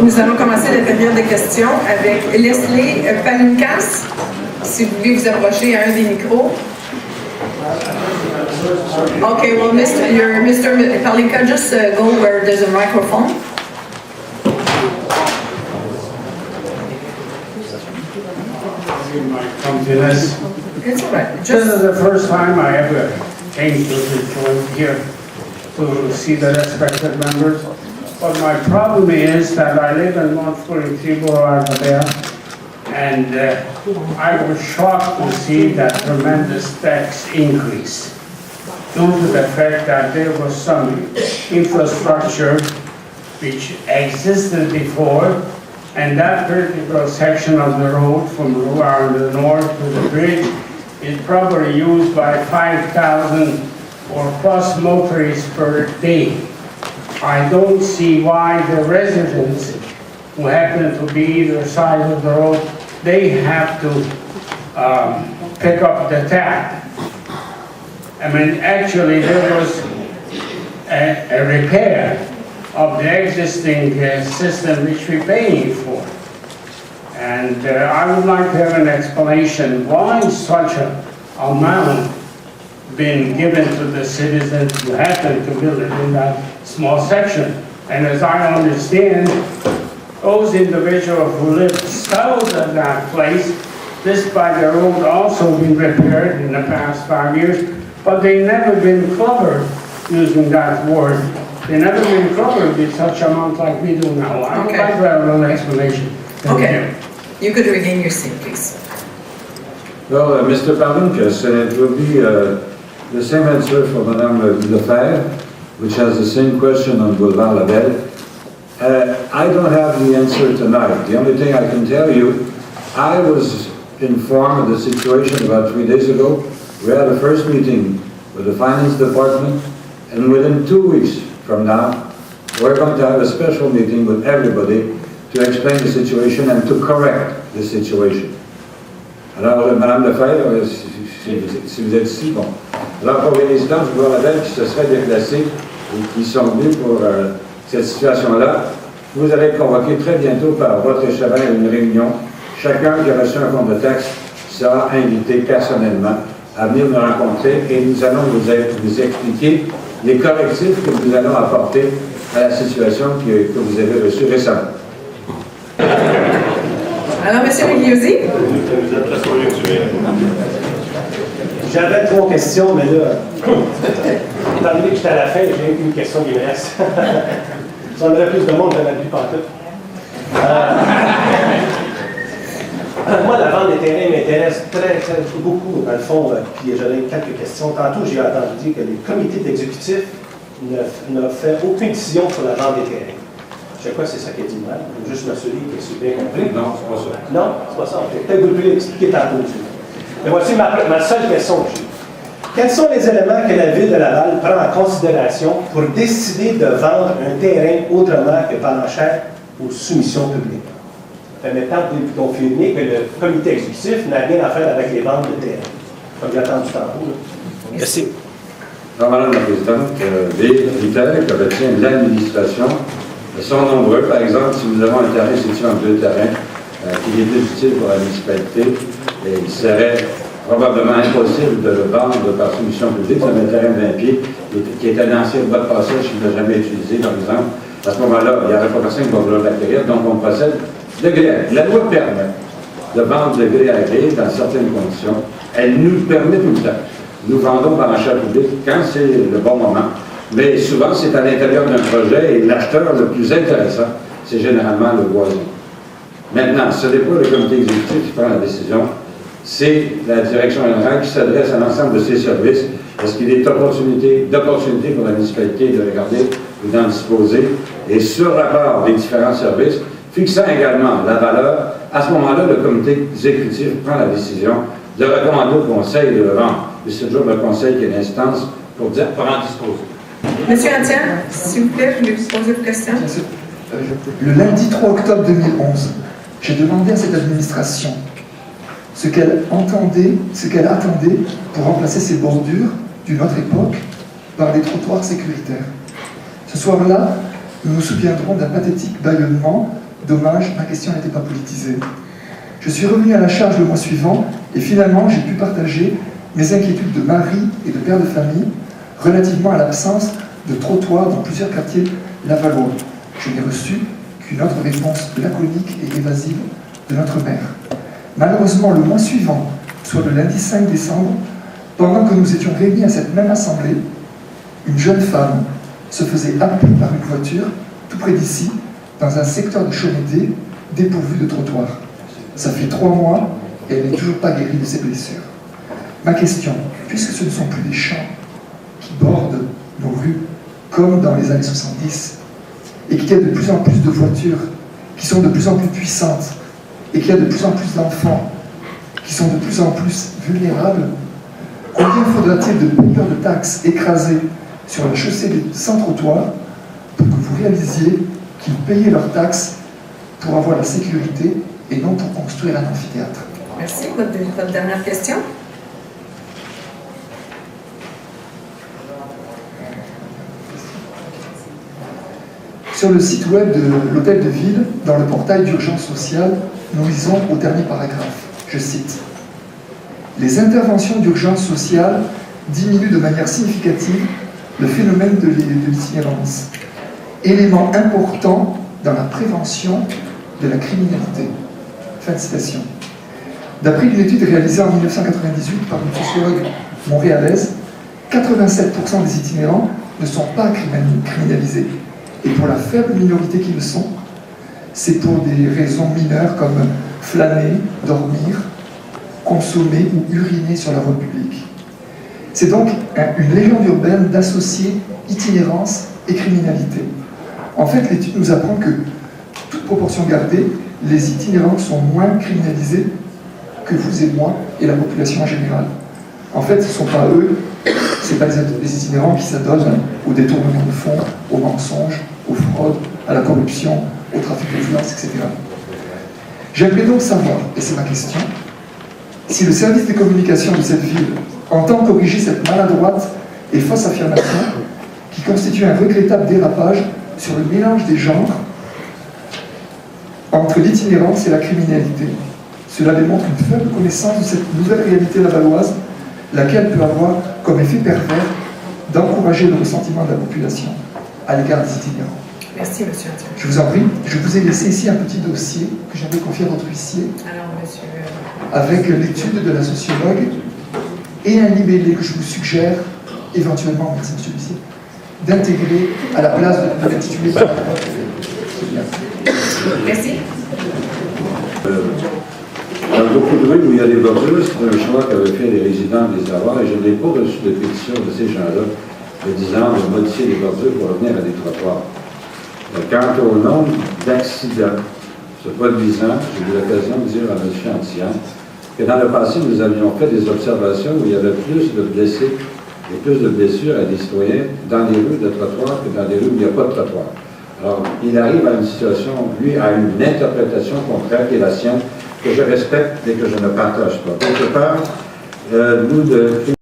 Nous allons commencer la période de questions avec Leslie Palinkas. Si vous voulez vous approcher à un des micros. Okay, well, Mr. Palinka, just go where there's a microphone. It's all right. This is the first time I ever came to the joint here to see the respected members. But my problem is that I live in Montfort-et-Thibault, and I was shocked to see that tremendous tax increase due to the fact that there was some infrastructure which existed before, and that particular section of the road from the north to the bridge is probably used by 5,000 or plus motorists per day. I don't see why the residents who happen to be either side of the road, they have to pick up the tab. I mean, actually there was a repair of the existing system which we're paying for. And I would like to have an explanation why such an amount been given to the citizens who happen to build it in that small section. And as I understand, those individuals who live south of that place, this by the road also been repaired in the past 5 years, but they never been covered, using that word. They never been covered with such amount like we do now. I would like to have a little explanation. Okay. You could regain your seat, please. Well, Mr. Palinkas, it will be the same answer for Madame Lefebvre, which has the same question on Boulevard Labelle. I don't have the answer tonight. The only thing I can tell you, I was informed of the situation about 3 days ago. We had a first meeting with the Finance Department, and within 2 weeks from now, we're going to have a special meeting with everybody to explain the situation and to correct the situation. Alors, Madame Lefebvre, si vous êtes ici, bon. Alors, pour les résidents du Bois-Labelle qui se seraient déplacés et qui sont venus pour cette situation-là, vous allez être convoqués très bientôt par votre cheval à une réunion. Chacun qui a reçu un compte de taxe sera invité personnellement à venir nous rencontrer et nous allons vous expliquer les correctifs que nous allons apporter à la situation que vous avez reçue récemment. Alors, M. Migliozzi? J'avais 3 questions, mais là, étant donné que j'étais à la fin, j'ai une question qui me reste. J'en aurais plus de monde, j'en ai plus partout. Moi, la vente des terrains m'intéresse très beaucoup, dans le fond, puis j'aurais quelques questions. Tantôt, j'ai entendu dire que les comités d'exécutifs n'ont fait aucune décision sur la vente des terrains. Je sais pas si c'est ça qui est dit mal, je veux juste m'assurer que c'est bien compris. Non, c'est pas ça. Non, c'est pas ça. Peut-être que vous pouvez l'expliquer tantôt. Mais voici ma seule question que j'ai. Quels sont les éléments que la Ville de Laval prend en considération pour décider de vendre un terrain autrement que par enchère ou soumission publique? Ça fait maintenant que vous confirmez que le comité exécutif n'a rien à faire avec les ventes de terrain. Comme j'ai entendu tantôt. Merci. Alors, Madame la Présidente, les critères que retient l'administration sont nombreux. Par exemple, si nous avons un terrain situé entre 2 terrains qui est plus utile pour la municipalité, il serait probablement impossible de le vendre par soumission publique. C'est un terrain de 20 pieds qui est un ancien bas de passage qui n'a jamais utilisé, par exemple. À ce moment-là, il n'y aurait pas personne qui va vouloir l'acquérir, donc on procède de gré à gré. La loi permet de vendre de gré à gré dans certaines conditions. Elle nous permet tout le temps. Nous vendons par achat public quand c'est le bon moment. Mais souvent, c'est à l'intérieur d'un projet et l'acheteur le plus intéressant, c'est généralement le voisin. Maintenant, ce n'est pas le comité exécutif qui prend la décision, c'est la direction générale qui s'adresse à l'ensemble de ses services. Est-ce qu'il est d'opportunité pour la municipalité de regarder ou d'en disposer? Et sur rapport des différents services, fixant également la valeur, à ce moment-là, le comité exécutif prend la décision de recommander au conseil de le vendre. Et c'est toujours le conseil qui est l'instance pour en disposer. Monsieur Antienne, s'il vous plaît, je vais vous poser vos questions. Le lundi 3 octobre 2011, j'ai demandé à cette administration ce qu'elle attendait pour remplacer ces bordures d'une autre époque par des trottoirs sécuritaires. Ce soir-là, nous nous souviendrons d'un pathétique bâillonnement Dommage, ma question n'était pas politisée. Je suis revenu à la charge le mois suivant et finalement j'ai pu partager mes inquiétudes de mari et de père de famille relativement à l'absence de trottoirs dans plusieurs quartiers lavallois. Je n'ai reçu qu'une autre réponse laconique et évasive de notre maire. Malheureusement, le mois suivant, soit le lundi 5 décembre, pendant que nous étions réunis à cette même assemblée, une jeune femme se faisait happer par une voiture tout près d'ici, dans un secteur de Chomédé dépourvu de trottoir. Ça fait 3 mois et elle n'est toujours pas guérie de ses blessures. Ma question, puisque ce ne sont plus des champs qui bordent nos rues comme dans les années 70, et qu'il y a de plus en plus de voitures qui sont de plus en plus puissantes, et qu'il y a de plus en plus d'enfants qui sont de plus en plus vulnérables, combien faudra-t-il de payeurs de taxes écrasés sur la chaussée sans trottoir pour que vous réalisiez qu'ils payaient leurs taxes pour avoir la sécurité et non pour construire un amphithéâtre? Merci. Votre dernière question? Sur le site web de l'Hôtel de Ville, dans le portail d'urgence sociale, nous lisons au dernier paragraphe, je cite, « Les interventions d'urgence sociale diminuent de manière significative le phénomène de l'itinérance, élément important dans la prévention de la criminalité. » Fin de citation. D'après une étude réalisée en 1998 par une sociologue montréalaise, 87% des itinérants ne sont pas criminalisés. Et pour la faible minorité qui le sont, c'est pour des raisons mineures comme flâner, dormir, consommer ou uriner sur la voie publique. C'est donc une légende urbaine d'associer itinérance et criminalité. En fait, l'étude nous apprend que, toute proportion gardée, les itinérants sont moins criminalisés que vous et moi et la population en général. En fait, ce ne sont pas eux, ce n'est pas les itinérants qui s'adonnent au détournement de fonds, aux mensonges, aux fraudes, à la corruption, au trafic d'influence, etc. J'aimerais donc savoir, et c'est ma question, si le service des communications de cette ville entend corriger cette maladroite et fausse affirmation qui constitue un regrettable dérapage sur le mélange des genres entre l'itinérance et la criminalité. Cela démontre une faible connaissance de cette nouvelle réalité lavalloise, laquelle peut avoir comme effet pervers d'encourager le ressentiment de la population à l'égard des itinérants. Merci, monsieur Antier. Je vous en prie, je vous ai laissé ici un petit dossier que j'avais confié à votre huissier, Alors, monsieur... avec l'étude de la sociologue et un libellé que je vous suggère éventuellement, merci monsieur l'huissier, d'intégrer à la place de l'intitulé. Merci. Dans beaucoup de rues où il y a des bordures, c'est un choix qu'avaient fait les résidents de les avoir, et je n'ai pas reçu de pétition de ces gens-là de disant de modifier les bordures pour revenir à des trottoirs. Quant au nombre d'accidents se produisant, j'ai eu l'occasion de dire à M. Antian que dans le passé, nous avions fait des observations où il y avait plus de blessés et plus de blessures à des citoyens dans les rues de trottoir que dans les rues où il n'y a pas de trottoir. Alors, il arrive à une situation, lui, à une interprétation contraire qui est la sienne, que je respecte et que je ne partage pas. D'autre part, nous, de